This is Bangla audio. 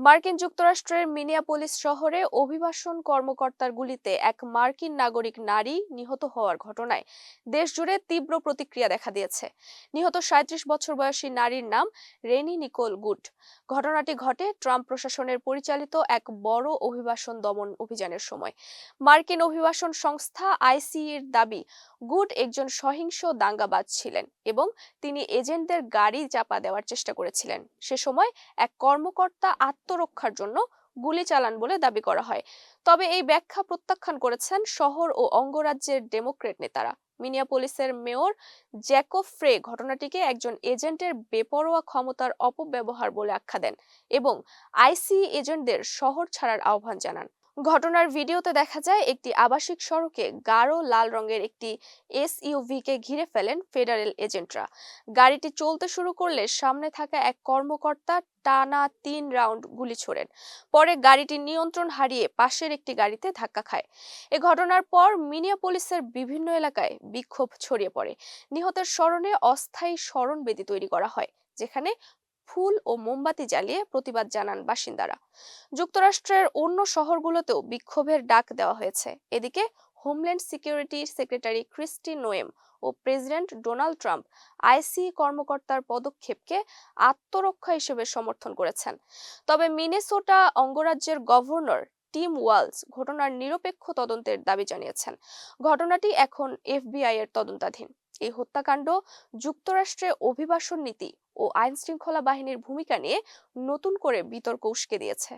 মার্কিন যুক্তরাষ্ট্রের মিনিয়াপোলিস শহরে অভিবাসন কর্মকর্তার গুলিতে এক মার্কিন নাগরিক নারী নিহত হওয়ার ঘটনায় দেশজুড়ে তীব্র প্রতিক্রিয়া দেখা দিয়েছে। নিহত ৩৭ বছর বয়সী নারীর নাম রেনি নিকোল গুড। ঘটনাটি ঘটে ট্রাম্প প্রশাসনের পরিচালিত এক বড় অভিবাসন দমন অভিযানের সময়। মার্কিন অভিবাসন সংস্থা আইসিইর দাবি, গুড একজন সহিংস দাঙ্গাবাজ ছিলেন এবং তিনি এজেন্টদের গাড়ি চাপা দেওয়ার চেষ্টা করেছিলেন। সে সময় এক কর্মকর্তা আত্মরক্ষার জন্য গুলি চালান বলে দাবি করা হয়। তবে এই ব্যাখ্যা প্রত্যাখ্যান করেছেন শহর ও অঙ্গরাজ্যের ডেমোক্রেট নেতারা। মিনিয়াপোলিসের মেয়র জ্যাকব ফ্রে ঘটনাটিকে একজন এজেন্টের বেপরোয়া ক্ষমতার অপব্যবহার বলে আখ্যা দেন এবং আইসি এজেন্টদের শহর ছাড়ার আহ্বান জানান। ঘটনার ভিডিওতে দেখা যায় একটি আবাসিক সড়কে গাঢ় লাল রঙের একটি এসইউভি কে ঘিরে ফেলেন ফেডারেল এজেন্টরা। গাড়িটি চলতে শুরু করলে সামনে থাকা এক কর্মকর্তা টানা ৩ রাউন্ড গুলি ছোড়েন। পরে গাড়িটি নিয়ন্ত্রণ হারিয়ে পাশের একটি গাড়িতে ধাক্কা খায়। এ ঘটনার পর মিনিয়াপোলিসের বিভিন্ন এলাকায় বিক্ষোভ ছড়িয়ে পড়ে। নিহতের স্মরণে অস্থায়ী স্মরণবেদী তৈরি করা হয়, যেখানে ফুল ও মোমবাতি জ্বালিয়ে প্রতিবাদ জানান বাসিন্দারা। যুক্তরাষ্ট্রের অন্য শহরগুলোতেও বিক্ষোভের ডাক দেওয়া হয়েছে। এদিকে homeland security secretary Kristi Noem ও প্রেসিডেন্ট ডোনাল্ড ট্রাম্প আইসি কর্মকর্তার পদক্ষেপকে আত্মরক্ষা হিসেবে সমর্থন করেছেন। তবে মিনেসোটা অঙ্গরাজ্যের গভর্নর টিম ওয়ালস ঘটনার নিরপেক্ষ তদন্তের দাবি জানিয়েছেন। ঘটনাটি এখন এফবিআই এর তদন্তাধীন। এই হত্যাকাণ্ড যুক্তরাষ্ট্রে অভিবাসন নীতি ও আইনশৃঙ্খলা বাহিনীর ভূমিকা নিয়ে নতুন করে বিতর্ক উস্কে দিয়েছে।